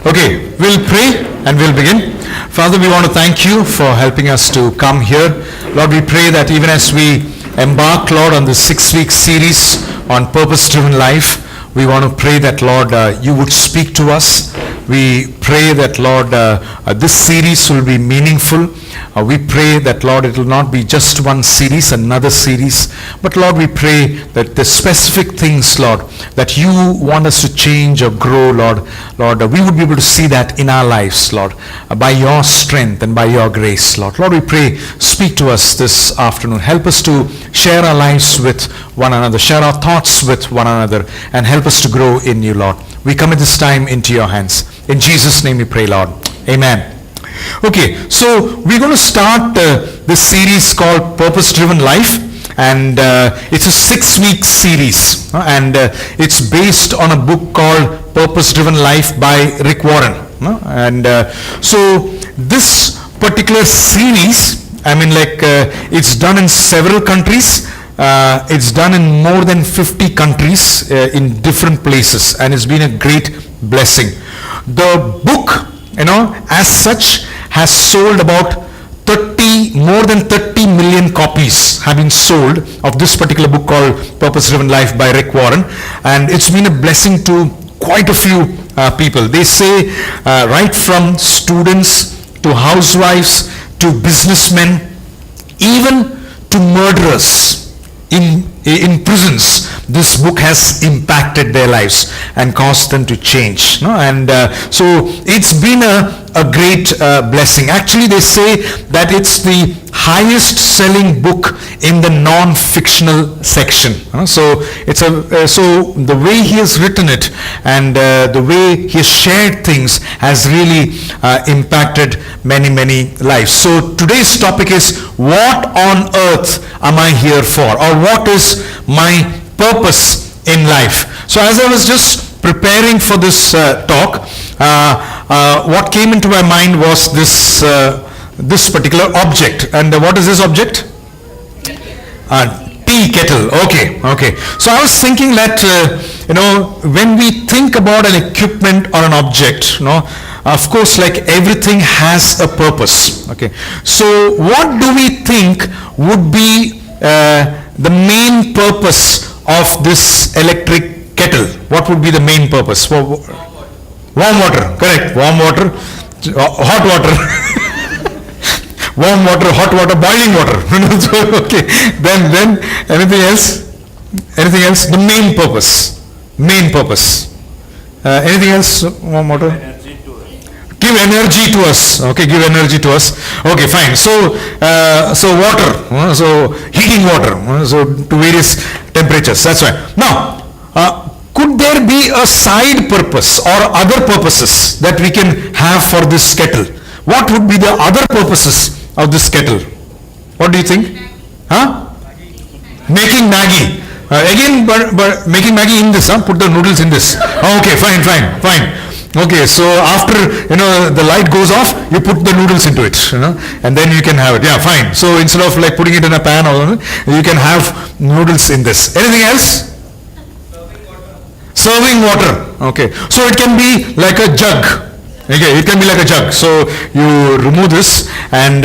Okay, we'll pray and we'll begin. Father, we want to thank you for helping us to come here. Lord, we pray that even as we embark, Lord, on this 6-week series on purpose-driven life, we want to pray that, Lord, you would speak to us. We pray that, Lord, this series will be meaningful. We pray that, Lord, it will not be just one series, another series. But, Lord, we pray that the specific things, Lord, that you want us to change or grow, Lord, we would be able to see that in our lives, Lord, by your strength and by your grace, Lord. Lord, we pray, speak to us this afternoon. Help us to share our lives with one another, share our thoughts with one another, and help us to grow in you, Lord. We commit this time into your hands. In Jesus' name we pray, Lord. Amen. Okay, so we're going to start this series called Purpose-Driven Life, and it's a 6-week series, and it's based on a book called Purpose-Driven Life by Rick Warren. And so this particular series, it's done in several countries. It's done in more than 50 countries in different places, and it's been a great blessing. The book, as such, has sold about more than 30 million copies have been sold of this particular book called Purpose-Driven Life by Rick Warren, and it's been a blessing to quite a few people. They say right from students to housewives to businessmen, even to murderers in prisons, this book has impacted their lives and caused them to change. And so it's been a great blessing. Actually, they say that it's the highest selling book in the non-fictional section. So it's so the way he has written it and the way he has shared things has really impacted many lives. So today's topic is, what on earth am I here for, or what is my purpose in life? So as I was just preparing for this talk, what came into my mind was this particular object. And what is this object? Tea kettle. Okay. So I was thinking that when we think about an equipment or an object, of course, like everything has a purpose. Okay. So what do we think would be the main purpose of this electric kettle? What would be the main purpose? Warm water. Correct. Warm water. Hot water. Warm water, hot water, boiling water. Okay. Then anything else? The main purpose. Anything else? Warm water. Give energy to us. Okay, give energy to us. Okay, fine. So water. So heating water. So to various temperatures. That's right. Now, could there be a side purpose or other purposes that we can have for this kettle? What would be the other purposes of this kettle? What do you think? Making Maggi. Again, but making Maggi in this. Put the noodles in this. Okay, fine. Okay, so after the light goes off, you put the noodles into it, and then you can have it. Yeah, fine. So instead of like putting it in a pan, or you can have noodles in this. Anything else? Serving water. Okay, so it can be like a jug. Okay, it can be like a jug. So you remove this, and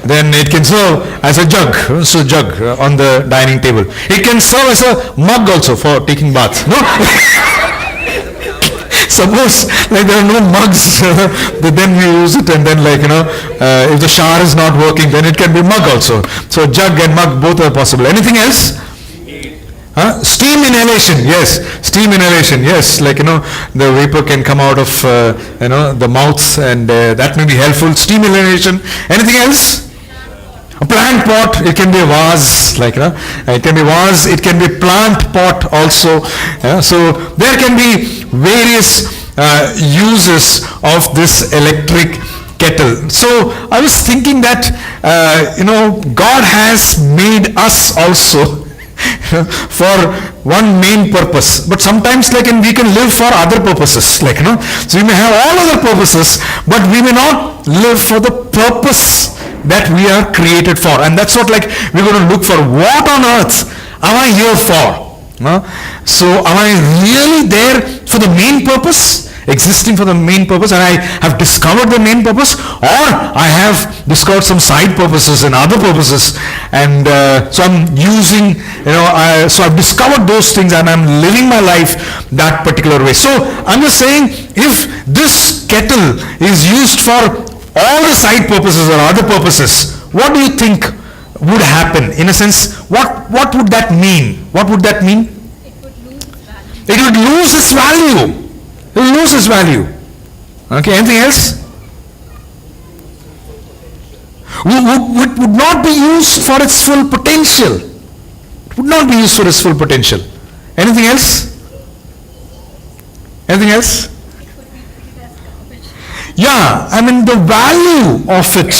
then it can serve as a jug. So jug on the dining table. It can serve as a mug also for taking bath. No. Suppose like there are no mugs, then we use it, and then if the shower is not working, then it can be mug also. So jug and mug both are possible. Anything else? Steam inhalation. Yes, steam inhalation. Yes, the vapor can come out of the mouth, and that may be helpful. Steam inhalation. Anything else? A plant pot. It can be a vase, it can be vase. It can be plant pot also. So there can be various uses of this electric kettle. So I was thinking that God has made us also for one main purpose, but sometimes we can live for other purposes, so we may have all other purposes, but we may not live for the purpose that we are created for. And that's what we're going to look for. What on earth am I here for? So am I really there for the main purpose? existing for the main purpose and I have discovered the main purpose, or I have discovered some side purposes and other purposes, and so I'm using, so I've discovered those things and I'm living my life that particular way. So I'm just saying, if this kettle is used for all the side purposes or other purposes, what do you think would happen? In a sense, what would that mean? What would that mean? It would lose its value. It will lose its value. Okay, anything else? Would not be used for its full potential. It would not be used for its full potential. Anything else? Anything else? Yeah, I mean the value of it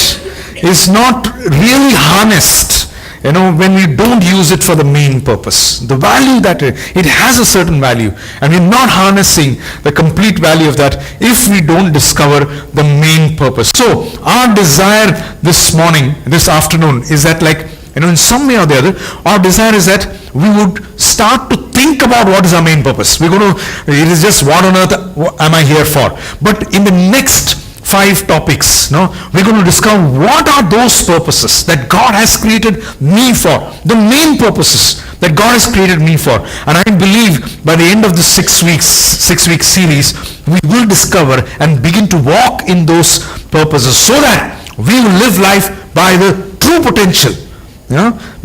is not really harnessed, when we don't use it for the main purpose. The value that it has a certain value, and we're not harnessing the complete value of that if we don't discover the main purpose. So our desire this morning, this afternoon, is that in some way or the other, our desire is that we would start to think about what is our main purpose. It is just what on earth am I here for? But in the next 5 topics, we're going to discover what are those purposes that God has created me for, the main purposes that God has created me for. And I believe by the end of the 6-week series, we will discover and begin to walk in those purposes so that we will live life by the true potential,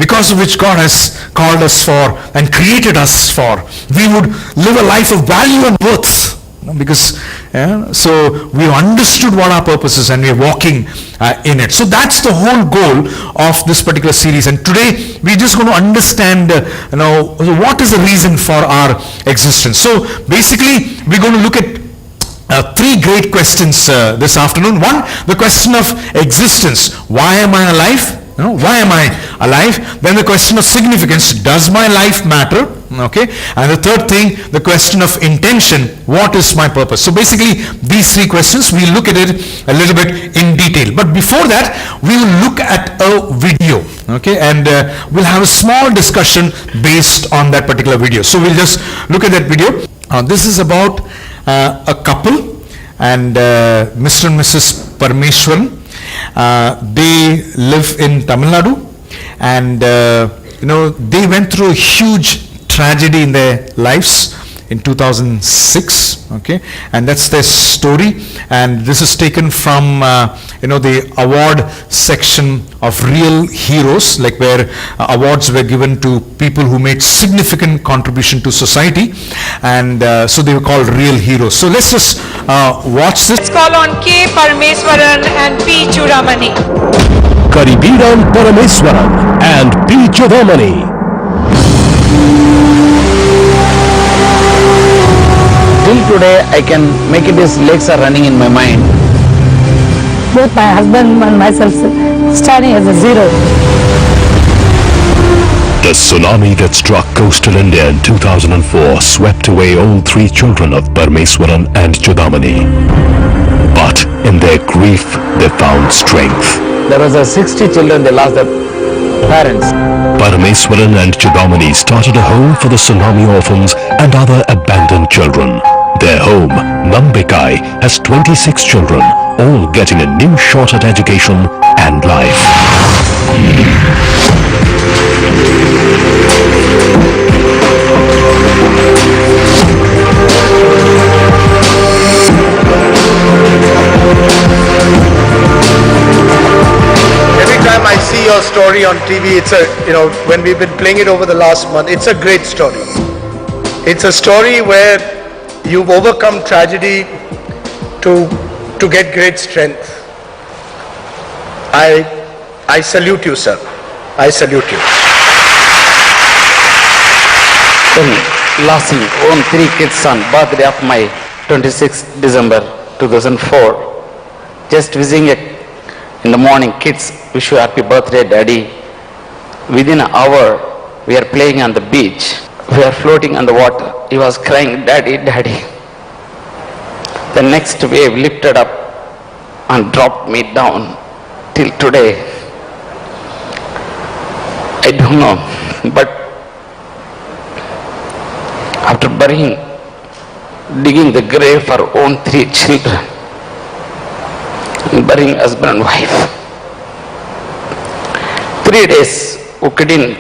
because of which God has called us for and created us for. We would live a life of value and worth. Because so we understood what our purpose is and we are walking in it. So that's the whole goal of this particular series. And today we're just going to understand what is the reason for our existence. So basically we're going to look at 3 great questions this afternoon. One, the question of existence. Why am I alive? Why am I alive? Then the question of significance. Does my life matter? Okay. And the third thing, the question of intention. What is my purpose? So basically these 3 questions, we'll look at it a little bit in detail. But before that, we will look at a video. Okay. And we'll have a small discussion based on that particular video. So we'll just look at that video. This is about a couple and Mr. and Mrs. Parameswaran. They live in Tamil Nadu, and they went through a huge tragedy in their lives in 2006. Okay, and that's their story. And this is taken from the award section of Real Heroes, where awards were given to people who made significant contribution to society, and so they were called Real Heroes. So let's just watch this. Let's call on K. Parameswaran and P. Chudamani. Karibiran Parameswaran and P. Chudamani. Till today, I can make it, his legs are running in my mind. Both my husband and myself standing as a zero. The tsunami that struck coastal India in 2004 swept away all 3 children of Parameswaran and Chudamani. But in their grief, they found strength. There was 60 children, they lost their parents. Parameswaran and Chudamani started a home for the tsunami orphans and other abandoned children. Their home, Nambikai, has 26 children, all getting a new shot at education and life. Every time I see your story on TV, it's when we've been playing it over the last month, it's a great story. It's a story where you've overcome tragedy to get great strength. I salute you, sir. I salute you. Losing own 3 kids on birthday of my 26th December 2004. Just visiting in the morning, kids, wish you happy birthday, daddy. Within an hour, we are playing on the beach. We are floating on the water. He was crying, daddy, daddy. The next wave lifted up and dropped me down. Till today, I don't know, but after burying digging the grave for her own 3 children and burying husband and wife. 3 days we couldn't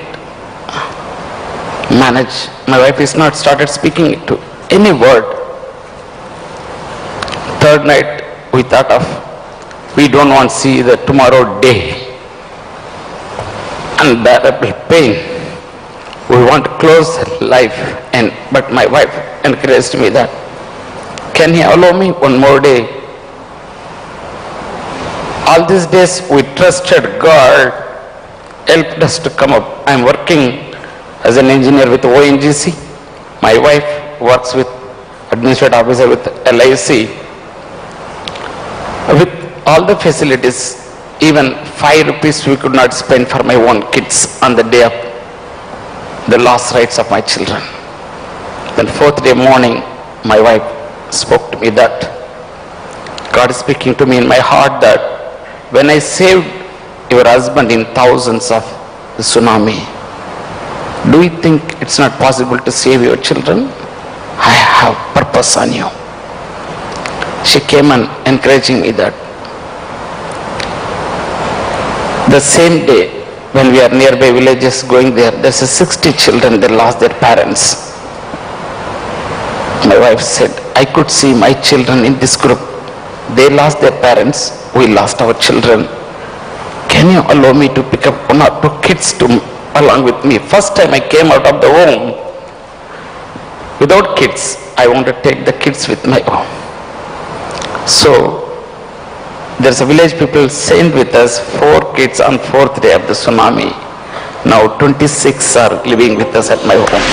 manage. My wife is not started speaking to any word. 3rd night we thought of, we don't want to see the tomorrow day. Unbearable pain. We want to close life, but my wife encouraged me that, can you allow me one more day? All these days we trusted God, helped us to come up. I am working as an engineer with ONGC. My wife works with administrative officer with LIC. With all the facilities, even 5 rupees we could not spend for my own kids on the day of the last rites of my children. Then 4th day morning, my wife spoke to me that God is speaking to me in my heart that when I saved your husband in thousands of the tsunami, do you think it's not possible to save your children? I have purpose on you. She came and encouraging me that. The same day, when we are nearby villages going there, there's a 60 children, they lost their parents. My wife said, I could see my children in this group. They lost their parents, we lost our children. Can you allow me to pick up 1 or 2 kids to along with me? First time I came out of the home without kids. I want to take the kids with my home. So there's a village people sent with us 4 kids on 4th day of the tsunami. Now 26 are living with us at my home.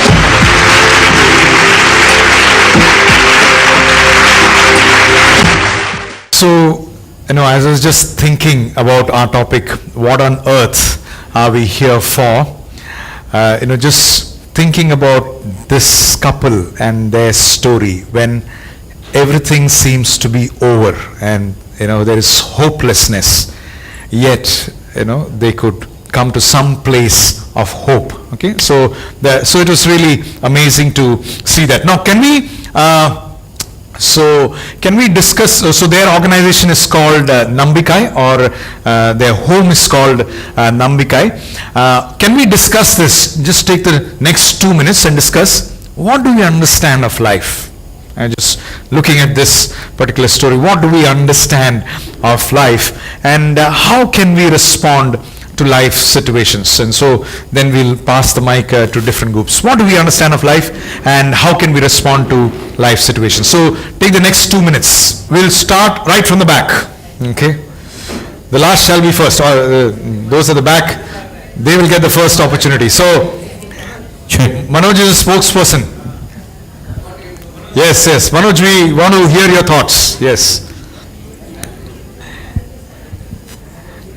So, as I was just thinking about our topic, what on earth are we here for? Just thinking about this couple and their story when everything seems to be over and, there is hopelessness, yet, they could come to some place of hope. Okay, so it was really amazing to see that. Now, can we discuss, so their organization is called Nambikai, or their home is called Nambikai. Can we discuss this? Just take the next 2 minutes and discuss, what do we understand of life? Just looking at this particular story, what do we understand of life, and how can we respond to life situations? And so then we'll pass the mic to different groups. What do we understand of life, and how can we respond to life situations? So take the next 2 minutes. We'll start right from the back. Okay, the last shall be first, or those at the back, they will get the first opportunity. So Manoj is a spokesperson. Yes, Manoj, we want to hear your thoughts. Yes.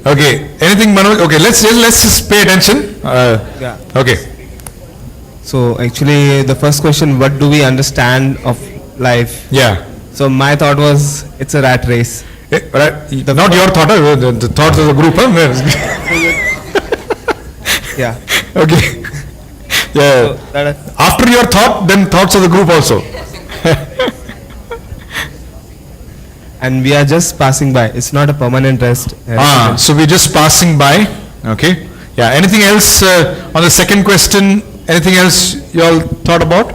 Okay, anything Manoj? Okay, let's just pay attention. Yeah. Okay. So actually the first question, what do we understand of life? Yeah. So my thought was, it's a rat race. Right. Not your thought, the thoughts of the group. Huh? Yeah. Okay. Yeah. So that After your thought, then thoughts of the group also. and we are just passing by. It's not a permanent rest. So we're just passing by. Okay. Yeah. Anything else on the second question? Anything else you all thought about?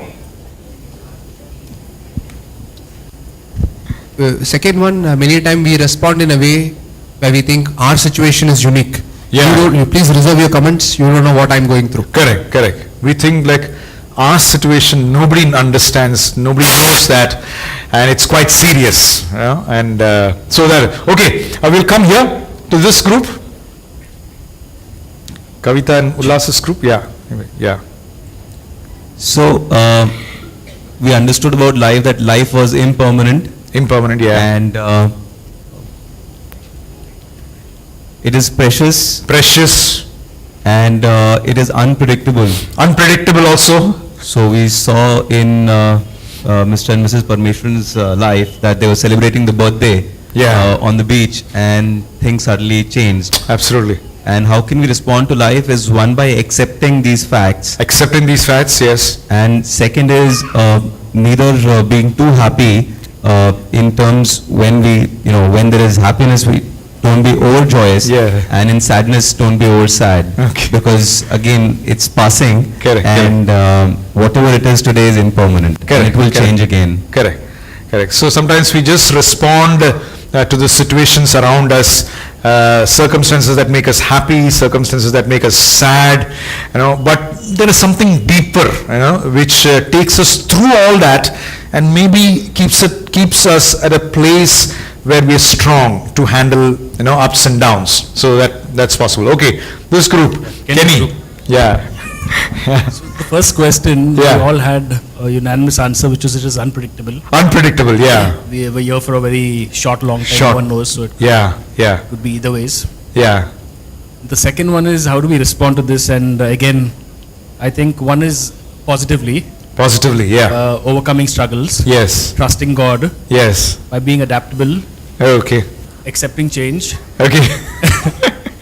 Second one, many times we respond in a way where we think our situation is unique. Yeah. You please reserve your comments. You don't know what I'm going through. Correct. We think like our situation, nobody understands, nobody knows that, and it's quite serious. And so that, okay, I will come here to this group. Kavita and Ullas's group, yeah. So, we understood about life, that life was impermanent. Yeah. And it is precious. And it is unpredictable. Unpredictable also. So we saw in Mr. and Mrs. Parmeshwaran's life that they were celebrating the birthday on the beach, and things suddenly changed. Absolutely. And how can we respond to life is, one, by accepting these facts. Accepting these facts, yes. And second is neither being too happy in terms when we, when there is happiness, we don't be overjoyous. Yeah. And in sadness, don't be over sad. Okay. Because again, it's passing. Correct, And whatever it is today is impermanent. Correct, And it will correct. change again. Correct, correct. So sometimes we just respond to the situations around us, circumstances that make us happy, circumstances that make us sad, but there is something deeper, which takes us through all that and maybe keeps us at a place where we are strong to handle, ups and downs. So that's possible. Okay, this group, Kenny. Yeah. The first question, Yeah. we all had a unanimous answer, which was it is unpredictable. Unpredictable, yeah. We were here for a very long time, Short. no one knows, so it Yeah, yeah, could be either ways. yeah. The second one is how do we respond to this? And again, I think one is positively, Positively, yeah. overcoming struggles, Yes, trusting God, yes. by being adaptable, Okay, accepting change, okay.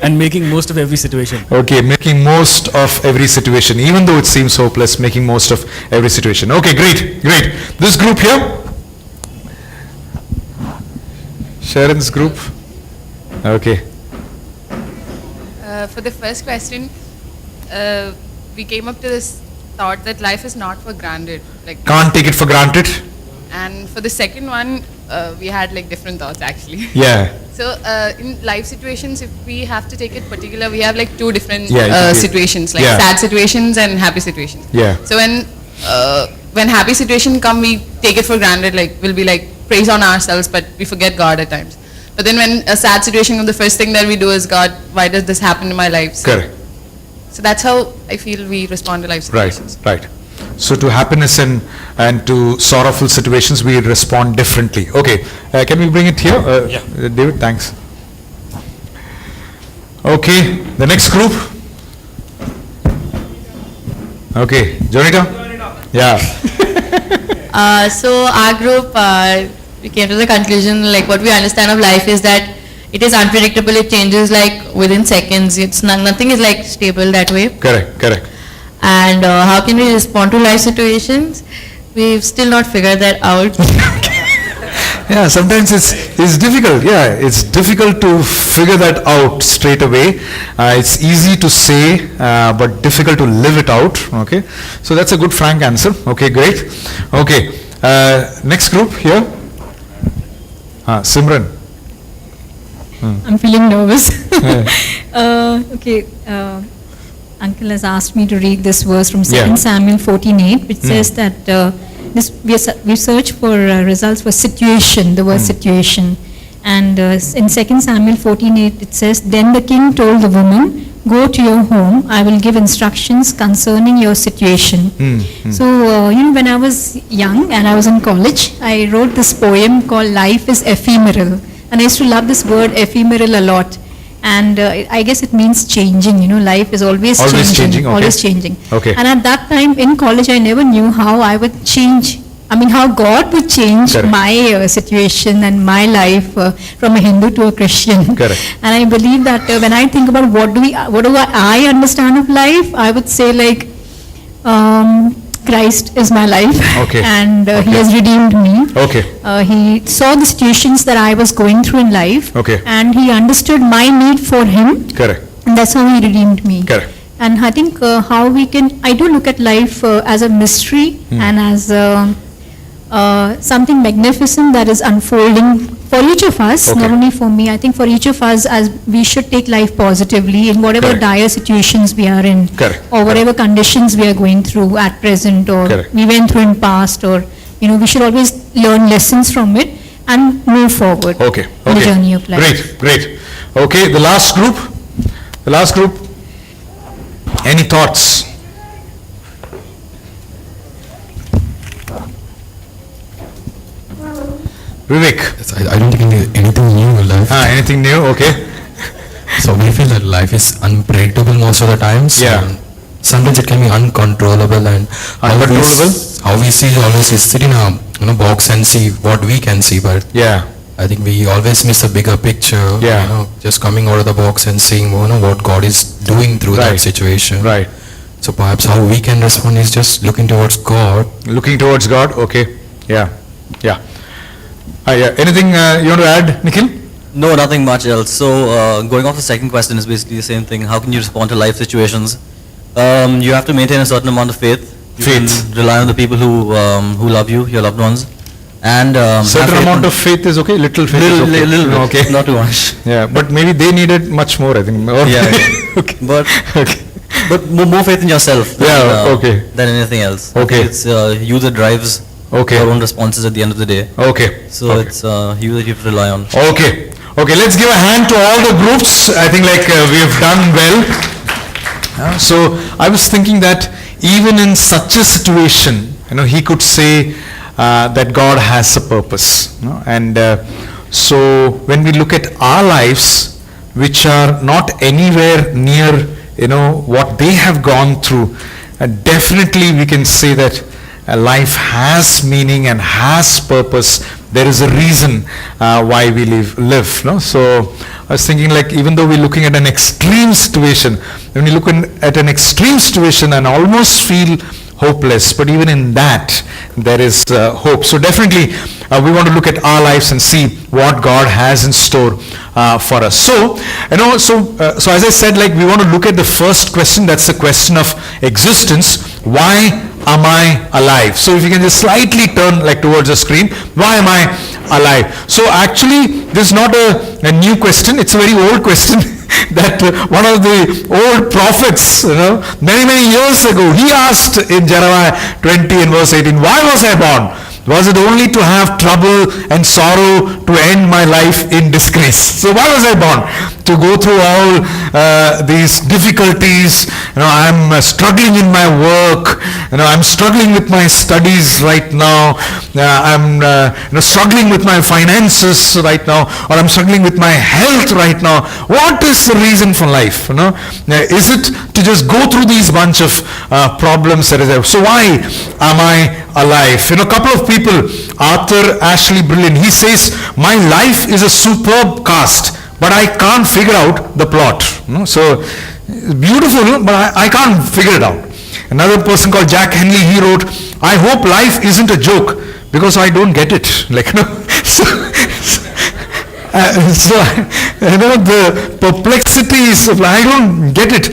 and making most of every situation. Okay, making most of every situation, even though it seems hopeless, making most of every situation. Okay, great, great. This group here? Sharon's group? Okay. For the first question, we came up to this thought that life is not for granted. Can't take it for granted? And for the second one, we had different thoughts actually. Yeah. So in life situations, if we have to take it particular, we have two different Yeah, situations, yeah. sad situations and happy situations. Yeah. So when happy situation come, we take it for granted. We'll be praise on ourselves, but we forget God at times. But then when a sad situation comes, the first thing that we do is, God, why does this happen in my life? Correct. So that's how I feel we respond to life situations. Right, right. So to happiness and to sorrowful situations, we respond differently. Okay, can we bring it here? David, thanks. Okay, the next group. Okay, Jonita? Yeah. So our group, we came to the conclusion, what we understand of life is that it is unpredictable, it changes within seconds, it's nothing is stable that way. Correct, correct. And how can we respond to life situations? We've still not figured that out. Yeah, sometimes it's difficult. Yeah, it's difficult to figure that out straight away. It's easy to say, but difficult to live it out. Okay, so that's a good frank answer. Okay, great. Okay, next group here. Simran. I'm feeling nervous. Okay, Uncle has asked me to read this verse from 2 Samuel 14:8, which says that we search for results for situation, the word situation. And in 2 Samuel 14:8 it says, then the king told the woman, go to your home, I will give instructions concerning your situation. So, when I was young and I was in college, I wrote this poem called Life is Ephemeral. And I used to love this word ephemeral a lot. And I guess it means changing, life is always changing. Okay. Always changing. Okay. And at that time in college, I never knew how I would change, how God would change Correct. my situation and my life from a Hindu to a Christian. Correct. And I believe that when I think about what do I understand of life, I would say Christ is my life. Okay. And He has redeemed me. Okay. He saw the situations that I was going through in life. Okay. And He understood my need for Him. Correct. And that's how He redeemed me. Correct. And I think I do look at life as a mystery and as something magnificent that is unfolding for each of us, Okay. not only for me. I think for each of us, as we should take life positively in whatever Correct. dire situations we are in, Correct. or whatever conditions we are going through at present, or Correct. we went through in past, or we should always learn lessons from it and move forward Okay. in the Okay. journey of life. Great, great. Okay, the last group. The last group. Any thoughts? Vivek. I don't think anything new in life. Anything new? Okay. So we feel that life is unpredictable most of the times. Yeah. And sometimes it can be uncontrollable, and how we see always is sit in a box and see what we can see, but yeah, I think we always miss the bigger picture. Yeah. Just coming out of the box and seeing what God is doing through that situation. Right. So perhaps how we can respond is just looking towards God. Looking towards God, okay. Yeah. Anything you want to add, Nikhil? No, nothing much else. So, going off the second question is basically the same thing. How can you respond to life situations? You have to maintain a certain amount of faith. You can rely on the people who love you, your loved ones. And certain amount of faith is okay. Little faith is okay. Little bit, okay. Not too much. Yeah, but maybe they needed much more, I think. Or Okay. But more faith in yourself. Than anything else. Okay. It's you that drives your own responses at the end of the day. Okay. So it's you that you have to rely on. Okay. Let's give a hand to all the groups. I think we have done well. So I was thinking that even in such a situation, he could say that God has a purpose. And so when we look at our lives, which are not anywhere near, what they have gone through, definitely we can say that life has meaning and has purpose. There is a reason why we live. No? So I was thinking, even though we're looking at an extreme situation, when we look at an extreme situation and almost feel hopeless, but even in that there is hope. So definitely we want to look at our lives and see what God has in store for us. So so as I said, we want to look at the first question. That's the question of existence. Why am I alive? So if you can just slightly turn towards the screen. Why am I alive? So actually this is not a new question. It's a very old question that one of the old prophets, many years ago, he asked in Jeremiah 20 and verse 18, why was I born? Was it only to have trouble and sorrow to end my life in disgrace? So why was I born? To go through all these difficulties. I'm struggling in my work. I'm struggling with my studies right now. I'm struggling with my finances right now, or I'm struggling with my health right now. What is the reason for life? Is it to just go through these bunch of problems that is there? So why am I alive? A couple of people, Arthur Ashley Brilliant, he says, my life is a superb cast, but I can't figure out the plot. So beautiful, but I can't figure it out. Another person called Jack Henley, he wrote, I hope life isn't a joke because I don't get it. The perplexities of I don't get it.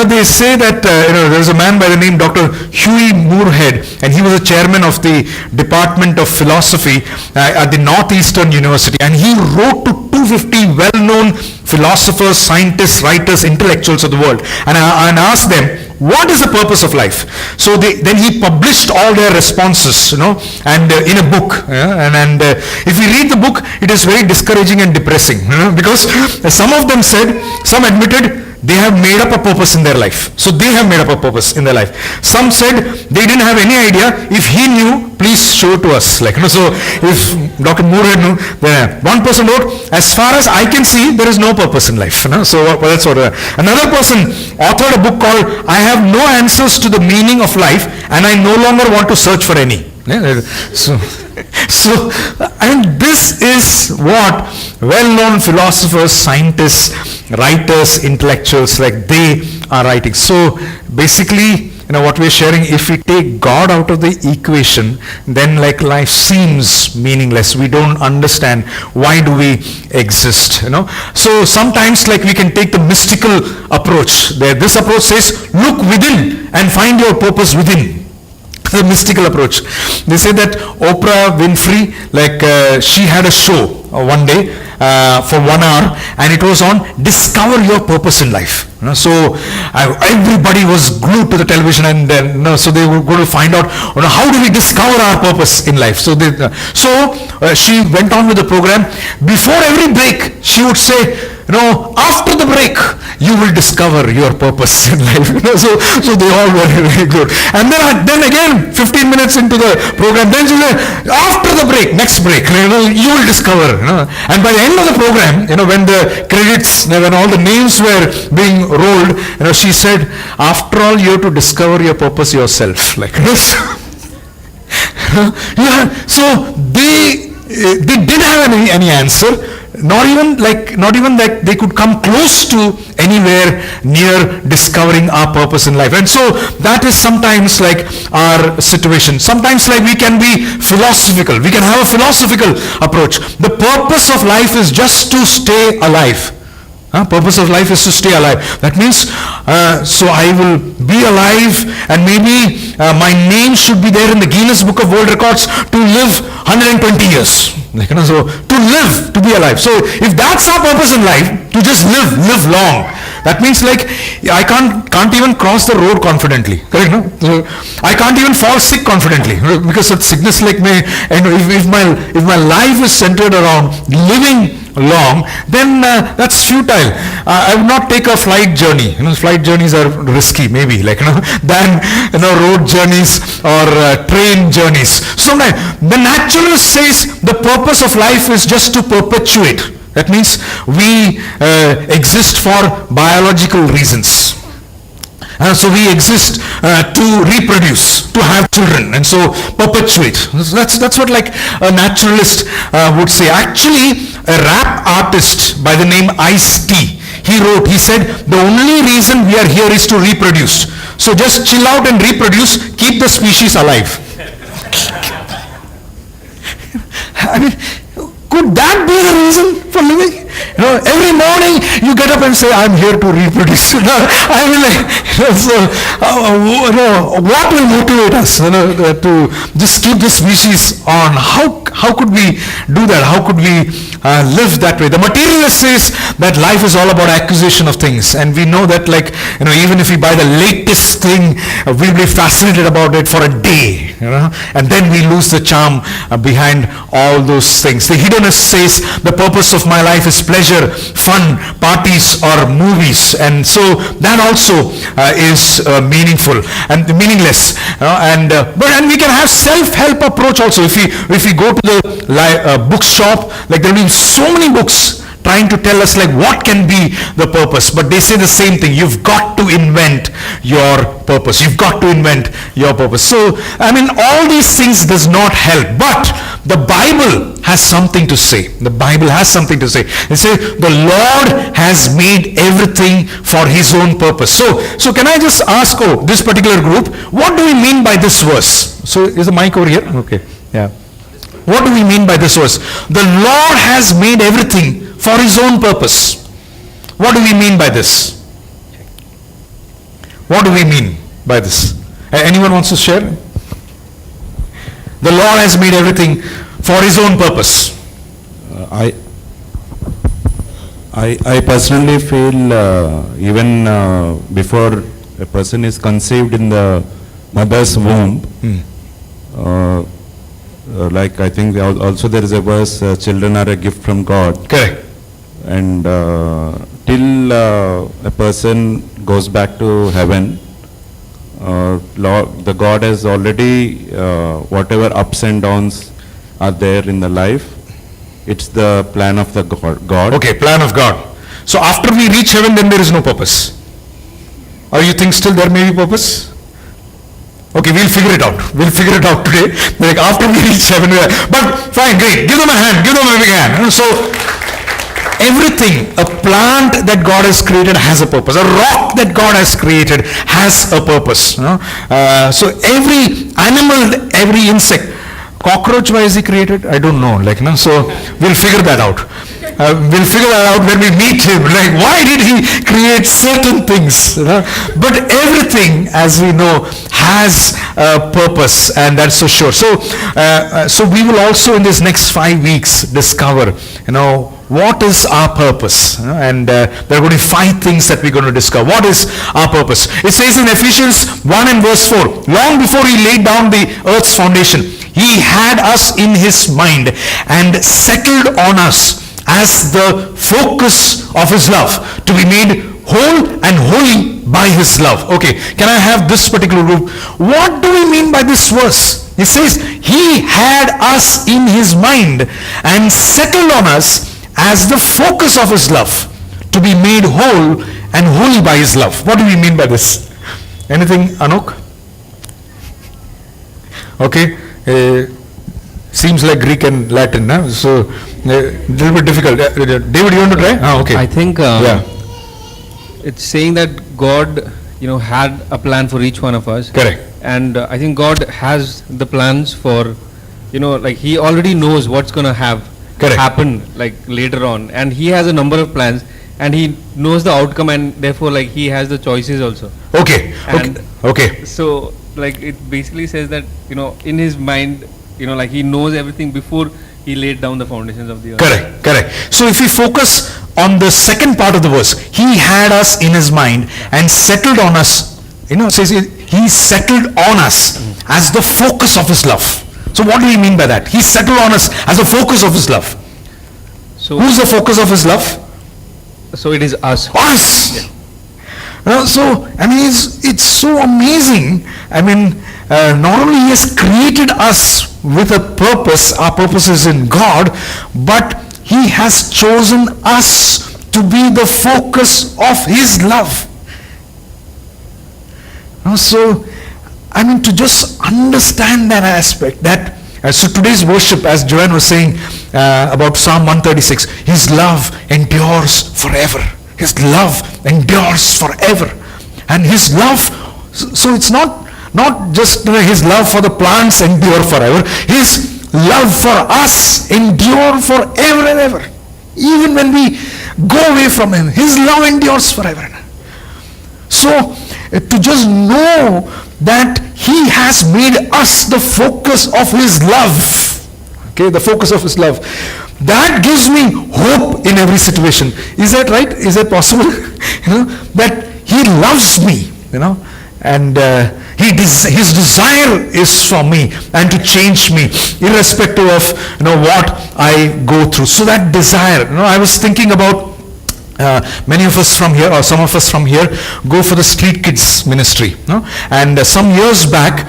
They say that there's a man by the name Dr. Huey Moorhead, and he was a chairman of the Department of Philosophy at the Northeastern University, and he wrote to 250 well-known philosophers, scientists, writers, intellectuals of the world, and asked them, what is the purpose of life? So then he published all their responses, and in a book. And if you read the book, it is very discouraging and depressing, because some of them said, some admitted they have made up a purpose in their life. So they have made up a purpose in their life. Some said they didn't have any idea. If he knew, please show it to us. So if Dr. Moorhead knew, one person wrote, as far as I can see, there is no purpose in life. So that's what. Another person authored a book called, I have no answers to the meaning of life, and I no longer want to search for any. So and this is what well-known philosophers, scientists, writers, intellectuals, they are writing. So basically, what we're sharing, if we take God out of the equation, then life seems meaningless. We don't understand why do we exist. So sometimes we can take the mystical approach. This approach says, look within and find your purpose within. The mystical approach. They say that Oprah Winfrey, she had a show one day for 1 hour, and it was on discover your purpose in life. So everybody was glued to the television, and so they were going to find out how do we discover our purpose in life. So she went on with the program. Before every break, she would say, after the break, you will discover your purpose in life. So they all were very good. And then again, 15 minutes into the program, then she said, after the break, next break, you will discover. And by the end of the program, when the credits, when all the names were being rolled, she said, after all, you have to discover your purpose yourself. So they didn't have any answer. not even that they could come close to anywhere near discovering our purpose in life. And so that is sometimes like our situation. Sometimes like we can be philosophical. We can have a philosophical approach. The purpose of life is just to stay alive. Purpose of life is to stay alive. That means, so I will be alive, and maybe my name should be there in the Guinness Book of World Records to live 120 years. So to live, to be alive. So if that's our purpose in life, to just live long. That means like I can't even cross the road confidently. Correct? No? So I can't even fall sick confidently because of sickness like me. And if my life is centered around living long, then that's futile. I would not take a flight journey. Flight journeys are risky, maybe, than road journeys or train journeys. So the naturalist says the purpose of life is just to perpetuate. That means we exist for biological reasons. So we exist to reproduce, to have children, and so perpetuate. That's what like a naturalist would say. Actually, a rap artist by the name Ice-T, he said, the only reason we are here is to reproduce. So just chill out and reproduce, keep the species alive. I mean, could that be the reason for living? Every morning you get up and say, I'm here to reproduce. I mean, what will motivate us to just keep the species on? How could we do that? How could we live that way? The materialist says that life is all about acquisition of things, and we know that even if we buy the latest thing, we'll be fascinated about it for a day, and then we lose the charm behind all those things. The hedonist says the purpose of my life is pleasure, fun, parties, or movies, and so that also is meaningful and meaningless. And we can have self-help approach also. If we go to the bookshop, like there will be so many books trying to tell us like what can be the purpose, but they say the same thing. You've got to invent your purpose. You've got to invent your purpose. So I mean, all these things does not help, but the Bible has something to say. The Bible has something to say. It says the Lord has made everything for his own purpose. So can I just ask this particular group, what do we mean by this verse? So is the mic over here? Okay. Yeah. What do we mean by this verse? The Lord has made everything for his own purpose. What do we mean by this? What do we mean by this? Anyone wants to share? The Lord has made everything for his own purpose. I personally feel even before a person is conceived in the mother's womb, like I think also there is a verse, children are a gift from God. Correct. And till a person goes back to heaven, the God has already, whatever ups and downs are there in the life, it's the plan of the God. Okay, plan of God. So after we reach heaven, then there is no purpose. Or you think still there may be purpose? Okay, we'll figure it out. We'll figure it out today. Like after we reach heaven, but fine, great. Give them a hand. Give them a big hand. So everything, a plant that God has created has a purpose. A rock that God has created has a purpose. So every animal, every insect, cockroach, why is he created? I don't know. So we'll figure that out. We'll figure that out when we meet him. Like, why did he create certain things? But everything, as we know, has a purpose, and that's for sure. So we will also in this next 5 weeks discover, what is our purpose? And there are going to be 5 things that we're going to discover. What is our purpose? It says in Ephesians 1 and verse 4, long before he laid down the earth's foundation, he had us in his mind and settled on us as the focus of his love, to be made whole and holy by his love. Okay, can I have this particular group? What do we mean by this verse? It says, he had us in his mind and settled on us as the focus of his love, to be made whole and holy by his love. What do we mean by this? Anything, Anok? Okay, seems like Greek and Latin, so little bit difficult. David, you want to try? Okay. I think it's saying that God, had a plan for each one of us. Correct. And I think God has the plans for, like He already knows what's going to happen like later on, and He has a number of plans, and He knows the outcome, and therefore like He has the choices also. Okay. And Okay. So like it basically says that in His mind, like He knows everything before He laid down the foundations of the earth. Correct. So if we focus on the second part of the verse, He had us in His mind and settled on us. It says He settled on us as the focus of His love. So what do we mean by that? He settled on us as the focus of His love. So who's the focus of His love? So it is us. Us. So I mean, it's so amazing. I mean, not only He has created us with a purpose, our purpose is in God, but He has chosen us to be the focus of His love. So, I mean, to just understand that aspect, that so today's worship, as Joanne was saying about Psalm 136, His love endures forever. His love endures forever. And His love, so it's not just His love for the plants endure forever. His love for us endure forever and ever. Even when we go away from Him, His love endures forever. So, to just know that He has made us the focus of His love. Okay, the focus of His love. That gives me hope in every situation. Is that right? Is that possible? That He loves me, and His desire is for me and to change me, irrespective of what I go through. So that desire, I was thinking about many of us from here, or some of us from here, go for the Street Kids ministry. And some years back,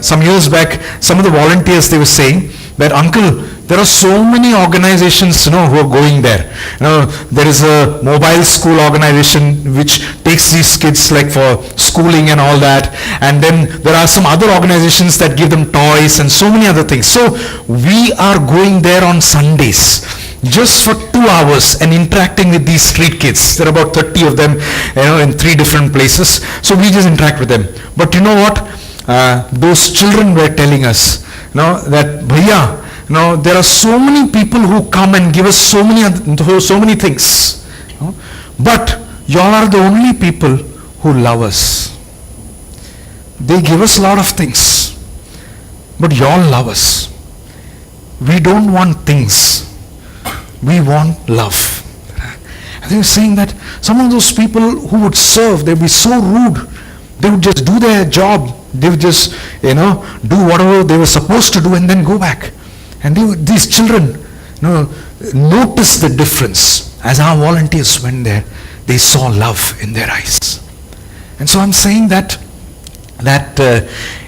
some of the volunteers, they were saying that, Uncle, there are so many organizations, who are going there. There is a mobile school organization which takes these kids like for schooling and all that. And then there are some other organizations that give them toys and so many other things. So we are going there on Sundays, just for 2 hours, and interacting with these street kids. There are about 30 of them, in 3 different places. So we just interact with them. But you know what? Those children were telling us, that Bhaiya, there are so many people who come and give us so many things. But y'all are the only people who love us. They give us a lot of things, but y'all love us. We don't want things. We want love. And they were saying that some of those people who would serve, they'd be so rude. They would just do their job. They would just, do whatever they were supposed to do and then go back. And these children, noticed the difference. As our volunteers went there, they saw love in their eyes. And so I'm saying that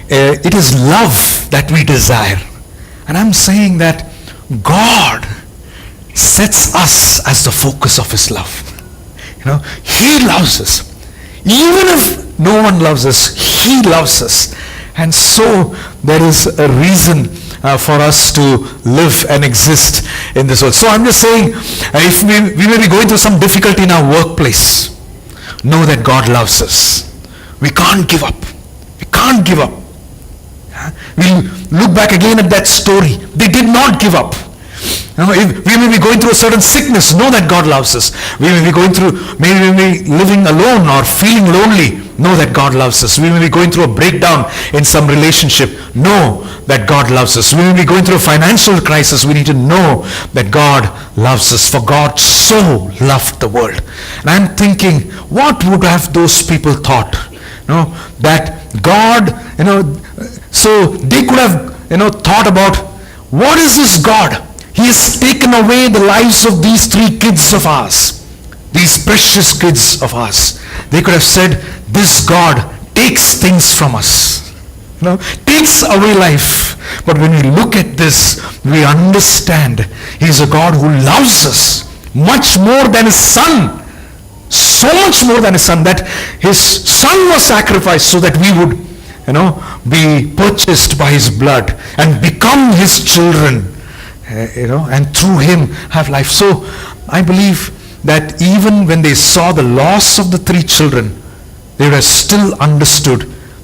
it is love that we desire. And I'm saying that God sets us as the focus of His love. He loves us. Even if no one loves us, He loves us. And so there is a reason for us to live and exist in this world. So I'm just saying, if we may be going through some difficulty in our workplace, know that God loves us. We can't give up. We can't give up. We look back again at that story. They did not give up. If we may be going through a certain sickness, know that God loves us. We may be going through, maybe we may be living alone or feeling lonely, know that God loves us. We may be going through a breakdown in some relationship, know that God loves us. We may be going through a financial crisis, we need to know that God loves us. For God so loved the world. And I'm thinking, what would have those people thought? That God, so they could have, thought about, what is this God? He has taken away the lives of these 3 kids of ours, these precious kids of ours. They could have said, this God takes things from us, takes away life. But when we look at this, we understand He is a God who loves us much more than His Son. So much more than His Son, that His Son was sacrificed so that we would, be purchased by His blood and become His children. and through him have life. So I believe that even when they saw the loss of the 3 children, they would have still understood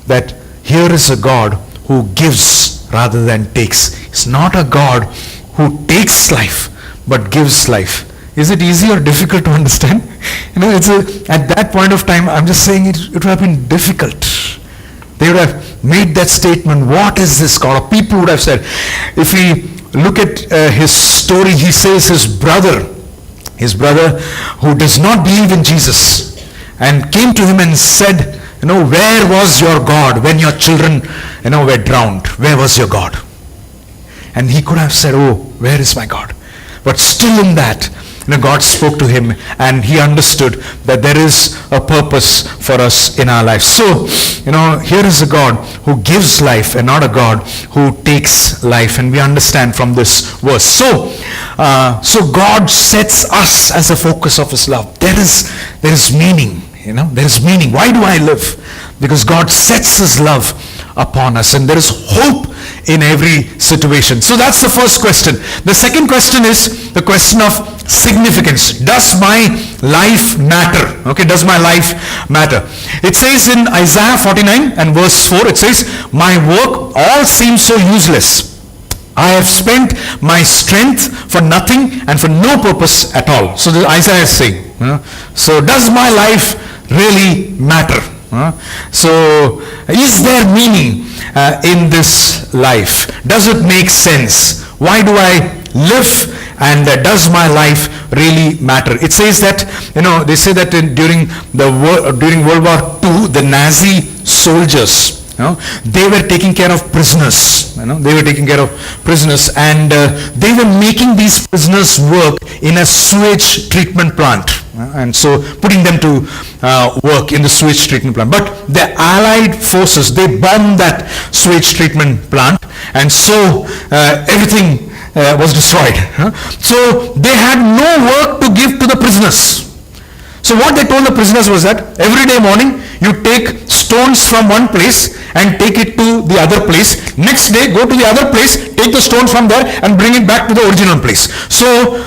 that here is a God who gives rather than takes. It's not a God who takes life but gives life. Is it easy or difficult to understand? At that point of time, I'm just saying it would have been difficult. They would have made that statement, what is this God? Or people would have said, if we look at his story, he says his brother who does not believe in Jesus and came to him and said, where was your God when your children, were drowned? Where was your God? And he could have said, oh, where is my God? But still in that, God spoke to him and he understood that there is a purpose for us in our life. So, here is a God who gives life and not a God who takes life. And we understand from this verse. So God sets us as a focus of his love. There is meaning, there is meaning. Why do I live? Because God sets his love upon us and there is hope in every situation. So that's the first question. The second question is the question of significance. Does my life matter? Okay, does my life matter? It says in Isaiah 49 and verse 4, it says, my work all seems so useless. I have spent my strength for nothing and for no purpose at all. So Isaiah is saying, so does my life really matter? So is there meaning in this life? Does it make sense? Why do I live and does my life really matter? It says that, they say that during World War II, the Nazi soldiers, they were taking care of prisoners. They were taking care of prisoners and they were making these prisoners work in a sewage treatment plant. And so putting them to work in the sewage treatment plant. But the Allied forces, they bombed that sewage treatment plant and so everything was destroyed. So they had no work to give to the prisoners. So what they told the prisoners was that every day morning you take stones from one place and take it to the other place. Next day go to the other place, take the stones from there and bring it back to the original place. So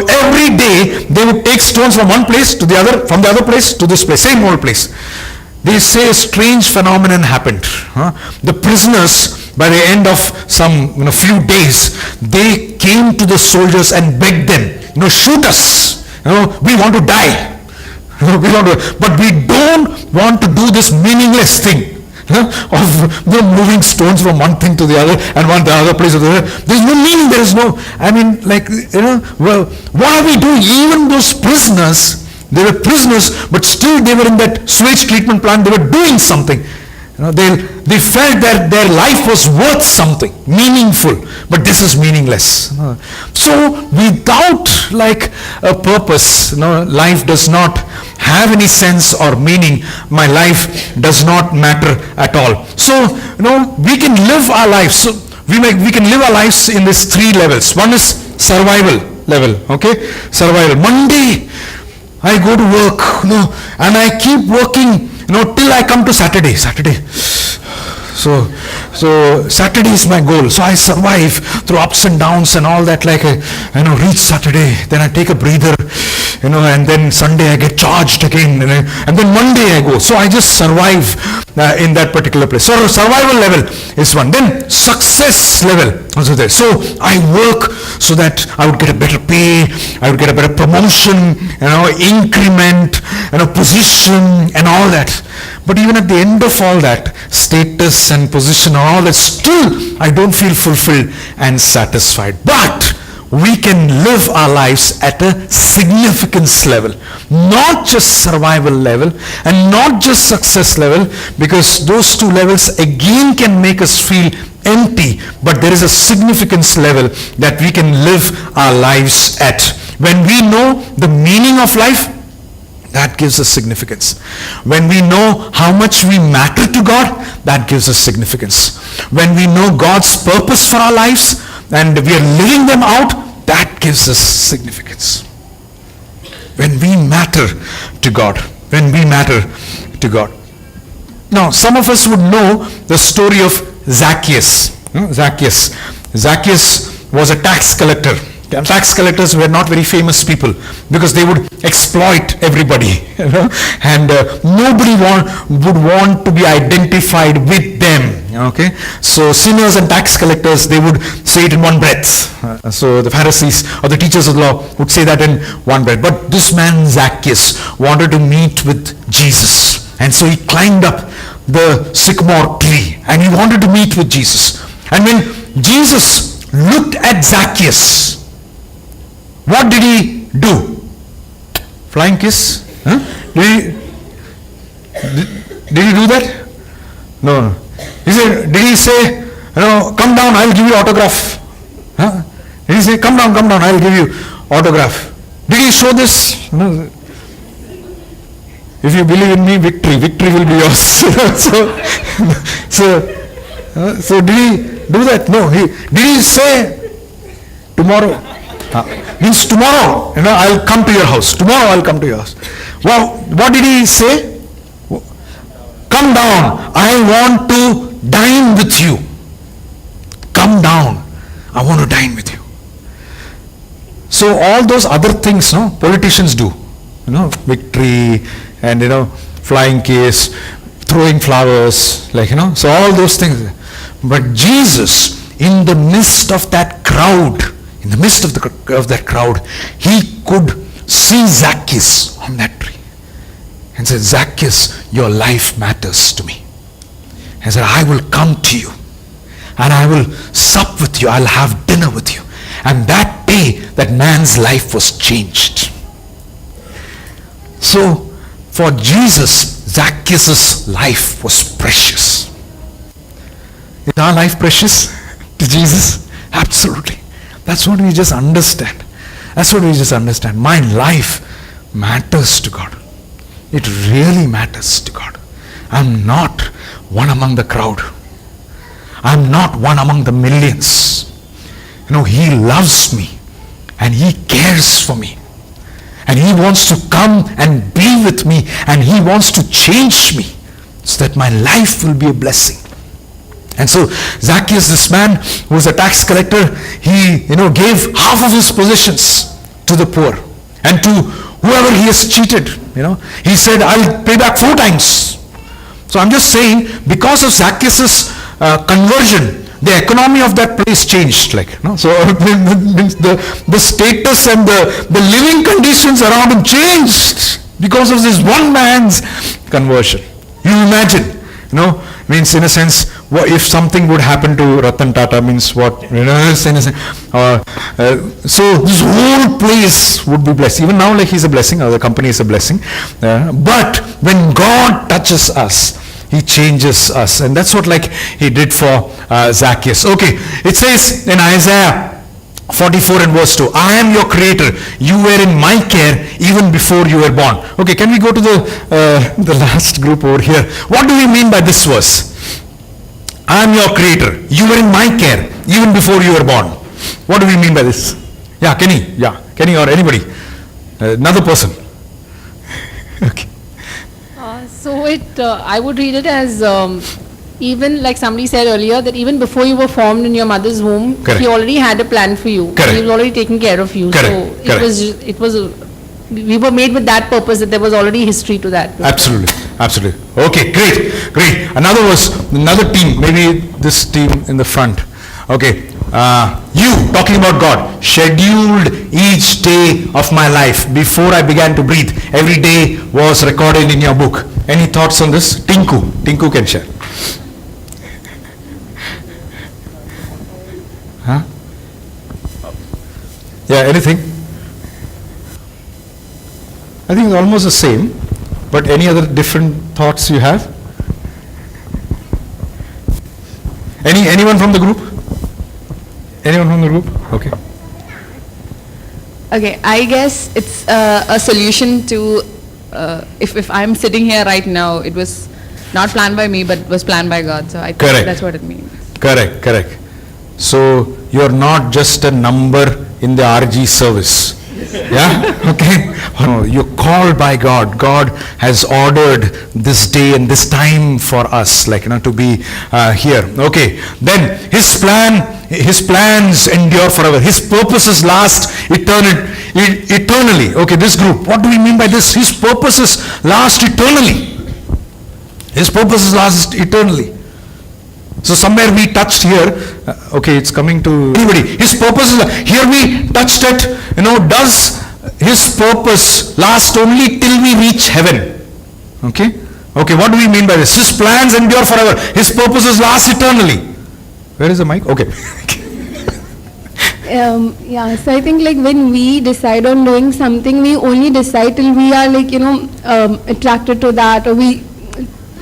every day they would take stones from one place to the other, from the other place to this place, same old place. They say a strange phenomenon happened. The prisoners, by the end of some few days, they came to the soldiers and begged them, shoot us. We want to die. But we don't want to do this meaningless thing of moving stones from one thing to the other and one to the other place to the other. There's no meaning. There is no, well, what are we doing? Even those prisoners, they were prisoners, but still they were in that sewage treatment plant. They were doing something. They felt that their life was worth something, meaningful, but this is meaningless. So without a purpose, life does not have any sense or meaning. My life does not matter at all. So, we can live our lives. So we can live our lives in these 3 levels. One is survival level, okay? Survival. Monday, I go to work, and I keep working, till I come to Saturday. So Saturday is my goal. So I survive through ups and downs and all that. Reach Saturday, then I take a breather, and then Sunday I get charged again, and then Monday I go. So I just survive in that particular place. So survival level is one. Then success level also there. So I work so that I would get a better pay, I would get a better promotion, increment, position and all that. But even at the end of all that, status and position and all that, still I don't feel fulfilled and satisfied. But we can live our lives at a significance level, not just survival level and not just success level, because those 2 levels again can make us feel empty, but there is a significance level that we can live our lives at. When we know the meaning of life, that gives us significance. When we know how much we matter to God, that gives us significance. When we know God's purpose for our lives and we are living them out, that gives us significance. When we matter to God. When we matter to God. Now, some of us would know the story of Zacchaeus. Zacchaeus was a tax collector. Tax collectors were not very famous people because they would exploit everybody, and nobody would want to be identified with them. Okay, so sinners and tax collectors, they would say it in one breath. So the Pharisees or the teachers of the law would say that in one breath. But this man Zacchaeus wanted to meet with Jesus, and so he climbed up the sycamore tree and he wanted to meet with Jesus. And when Jesus looked at Zacchaeus, what did he do? Flying kiss? Huh? Did he do that? No. Did he say, come down, I'll give you autograph? Huh? Did he say, come down, I'll give you autograph? Did he show this? No. If you believe in me, victory will be yours. So did he do that? No. Did he say, tomorrow? Means tomorrow, I'll come to your house. Tomorrow I'll come to your house. Well, what did he say? Come down. I want to dine with you. Come down. I want to dine with you. So all those other things, politicians do. Victory and, flying kiss, throwing flowers, so all those things. But Jesus, in the midst of that crowd, of that crowd, he could see Zacchaeus on that tree and said, Zacchaeus, your life matters to me. And said, I will come to you and I will sup with you. I'll have dinner with you. And that day, that man's life was changed. So, for Jesus, Zacchaeus' life was precious. Is our life precious to Jesus? Absolutely. That's what we just understand. My life matters to God. It really matters to God. I'm not one among the crowd. I'm not one among the millions. He loves me and he cares for me. And he wants to come and be with me and he wants to change me so that my life will be a blessing. And so Zacchaeus, this man who was a tax collector, he gave half of his possessions to the poor and to whoever he has cheated. He said, I'll pay back 4 times. So I'm just saying, because of Zacchaeus' conversion, the economy of that place changed. So the status and the living conditions around him changed because of this one man's conversion. You imagine, means in a sense, if something would happen to Ratan Tata, means what, so this whole place would be blessed. Even now, he's a blessing, or the company is a blessing. But when God touches us, he changes us. And that's what he did for Zacchaeus. Okay, it says in Isaiah 44 and verse 2, I am your creator. You were in my care even before you were born. Okay, can we go to the last group over here? What do we mean by this verse? I am your creator. You were in my care even before you were born. What do we mean by this? Yeah, Kenny. Yeah, Kenny or anybody. Another person. Okay. I would read it as even like somebody said earlier, that even before you were formed in your mother's womb, Correct. he already had a plan for you. Correct. He was already taking care of you. Correct. So it was we were made with that purpose, that there was already history to that. Absolutely. Okay, great. Another verse, another team, maybe this team in the front. Okay, you, talking about God, scheduled each day of my life before I began to breathe. Every day was recorded in your book. Any thoughts on this? Tinku can share. Huh? Yeah, anything? I think it's almost the same, but any other different thoughts you have? Anyone from the group? Okay. Okay, I guess it's a solution to, if I'm sitting here right now, it was not planned by me, but was planned by God. So I think that's what it means. Correct. So you're not just a number in the RG service. Yeah? Okay. No, you're called by God. God has ordered this day and this time for us, to be here. Okay. Then his plan His plans endure forever. His purposes last eternally. Okay, this group, what do we mean by this? His purposes last eternally. His purposes last eternally. So somewhere we touched here, okay, it's coming to anybody. His purposes, here we touched it, does his purpose last only till we reach heaven? Okay? Okay, what do we mean by this? His plans endure forever. His purposes last eternally. Where is the mic? Okay. Yeah, so I think like when we decide on doing something, we only decide till we are like, attracted to that, or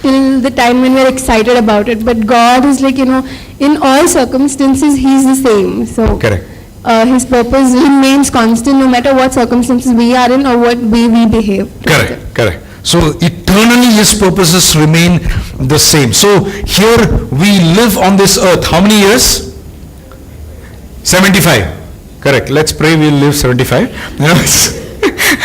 till the time when we're excited about it. But God is like, in all circumstances, He's the same. So correct. His purpose remains constant no matter what circumstances we are in or what way we behave. Correct, correct. So eternally His purposes remain the same. So here we live on this earth. How many years? 75. Correct. Let's pray we'll live 75.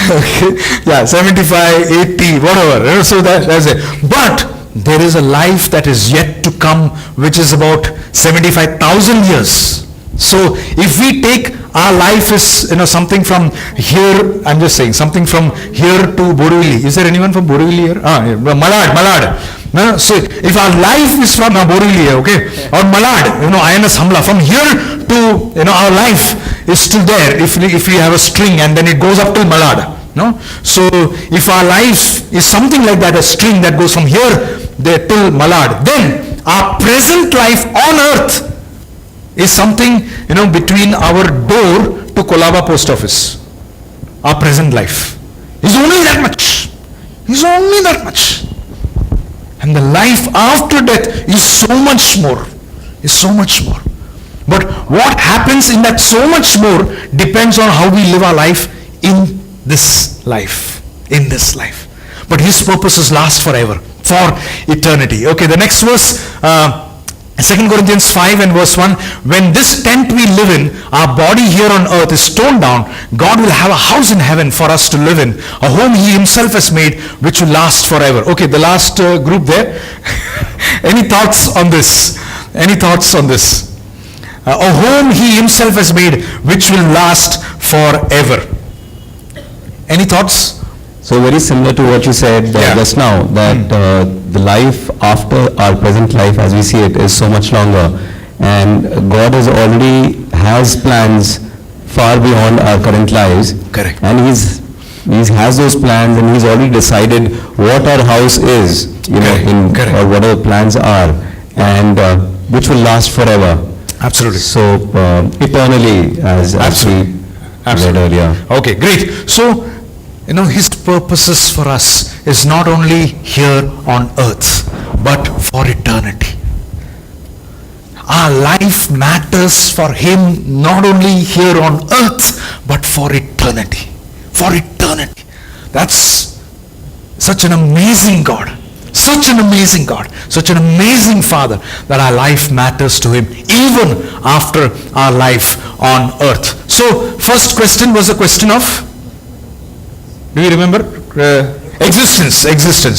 Okay. Yeah, 75, 80, whatever. So that's it. But there is a life that is yet to come, which is about 75,000 years. So if we take our life is something from here, I'm just saying something from here to Borivali. Is there anyone from Borivali here? Malad. No? So if our life is from Borivali, okay, or Malad, INS Hamla, from here to our life is still there. If we have a string and then it goes up till Malad. No? So if our life is something like that, a string that goes from here there till Malad, then our present life on earth is something, between our door to Kolaba post office. Our present life is only that much. Is only that much. And the life after death is so much more. Is so much more. But what happens in that so much more depends on how we live our life in this life. In this life. But His purposes last forever. For eternity. Okay, the next verse, 2 Corinthians 5 and verse 1, when this tent we live in, our body here on earth is torn down, God will have a house in heaven for us to live in, a home He Himself has made, which will last forever. Okay, the last group there. Any thoughts on this? Any thoughts on this? A home He Himself has made, which will last forever. Any thoughts? So very similar to what you said just now, that the life after our present life as we see it is so much longer, and God has plans far beyond our current lives. Correct. And He has those plans, and He's already decided what our house is, or what our plans are, and which will last forever. Absolutely. So eternally, as we read earlier. Okay, great. So His purposes for us is not only here on earth, but for eternity. Our life matters for Him not only here on earth, but for eternity. For eternity. That's such an amazing God. Such an amazing God. Such an amazing Father that our life matters to Him even after our life on earth. So, first question was a question of, do you remember? Existence.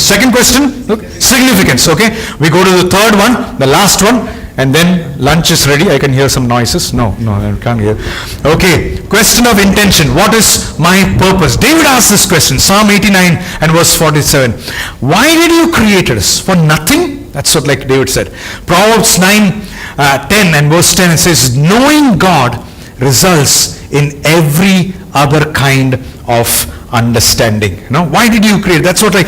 Second question, significance. Okay, we go to the third one, the last one, and then lunch is ready. I can hear some noises. No, I can't hear. Okay, question of intention. What is my purpose? David asked this question, Psalm 89 and verse 47. Why did you create us? For nothing? That's what like David said. Proverbs 9:10 and verse 10, it says, knowing God results in every other kind of understanding. Why did you create? That's what like,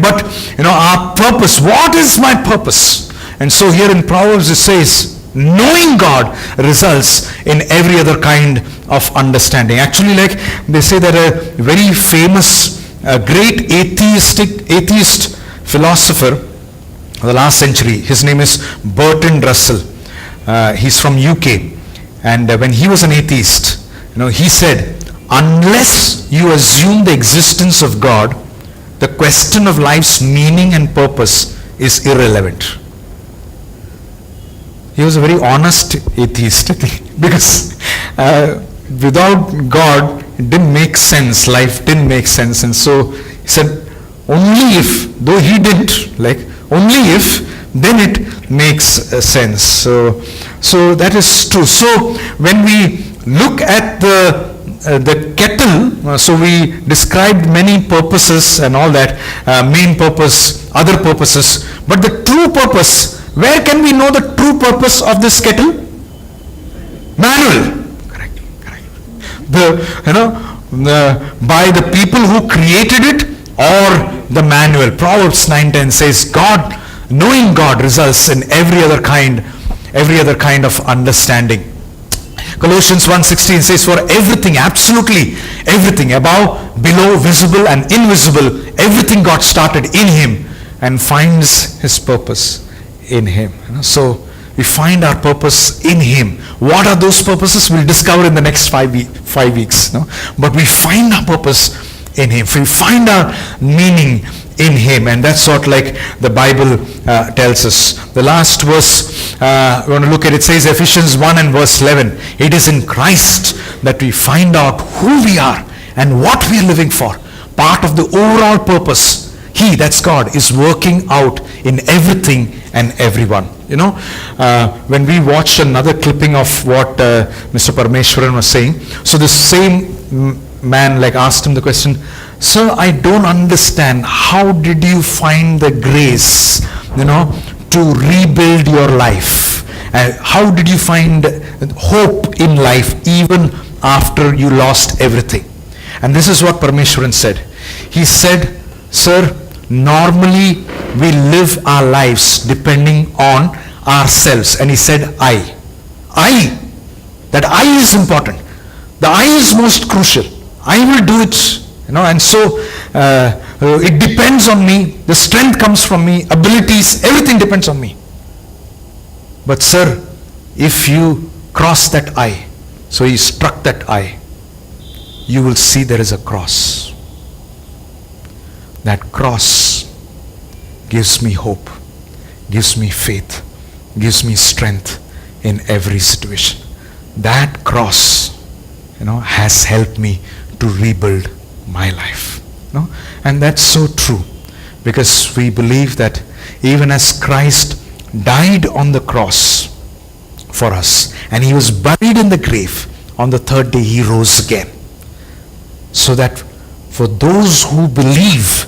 but our purpose. What is my purpose? And so here in Proverbs it says, knowing God results in every other kind of understanding. Actually, like they say that a very famous, great atheist philosopher of the last century, his name is Bertrand Russell. He's from UK, and when he was an atheist, he said, unless you assume the existence of God, the question of life's meaning and purpose is irrelevant. He was a very honest atheist, I think, because without God, it didn't make sense. Life didn't make sense. And so he said, only if, though he didn't, only if then it makes sense. So that is true. So when we look at the kettle, so we described many purposes and all that, main purpose, other purposes, but the true purpose, where can we know the true purpose of this kettle? Manual. Correct. By the people who created it or the manual. Proverbs 9:10 says, God, knowing God results in every other kind of understanding. Colossians 1:16 says, for everything, absolutely everything, above, below, visible and invisible, everything got started in Him and finds His purpose in Him. So we find our purpose in Him. What are those purposes? We'll discover in the next 5 weeks. But we find our purpose in Him. We find our meaning in Him, and that's what like the Bible tells us. The last verse we want to look at, it says Ephesians 1 and verse 11. It is in Christ that we find out who we are and what we are living for. Part of the overall purpose, He, that's God, is working out in everything and everyone. When we watched another clipping of what Mr. Parmeshwaran was saying, so the same man asked him the question, sir, I don't understand, how did you find the grace, to rebuild your life? How did you find hope in life even after you lost everything? And this is what Parmeshwaran said. He said, sir, normally we live our lives depending on ourselves. And he said, that I is important. The I is most crucial. I will do it, and so it depends on me. The strength comes from me, abilities, everything depends on me. But sir, if you cross that I, so he struck that I, you will see there is a cross. That cross gives me hope, gives me faith, gives me strength in every situation. That cross, has helped me to rebuild my life. And that's so true, because we believe that even as Christ died on the cross for us and He was buried in the grave, on the third day He rose again. So that for those who believe,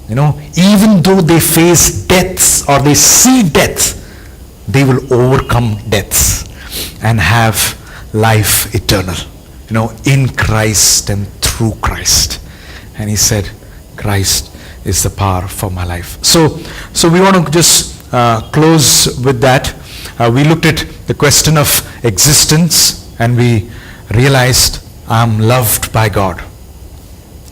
even though they face death or they see death, they will overcome death and have life eternal, in Christ and through Christ. And he said, Christ is the power for my life. So we want to just close with that. We looked at the question of existence and we realized I'm loved by God.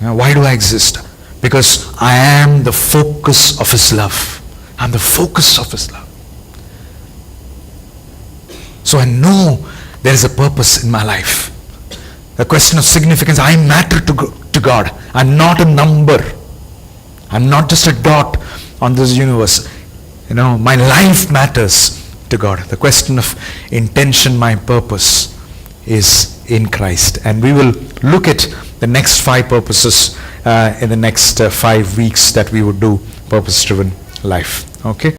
Why do I exist? Because I am the focus of His love. I'm the focus of His love. So I know there is a purpose in my life. The question of significance, I matter to God. I'm not a number. I'm not just a dot on this universe. My life matters to God. The question of intention, my purpose is in Christ. And we will look at the next 5 purposes in the next 5 weeks that we would do purpose-driven life. Okay?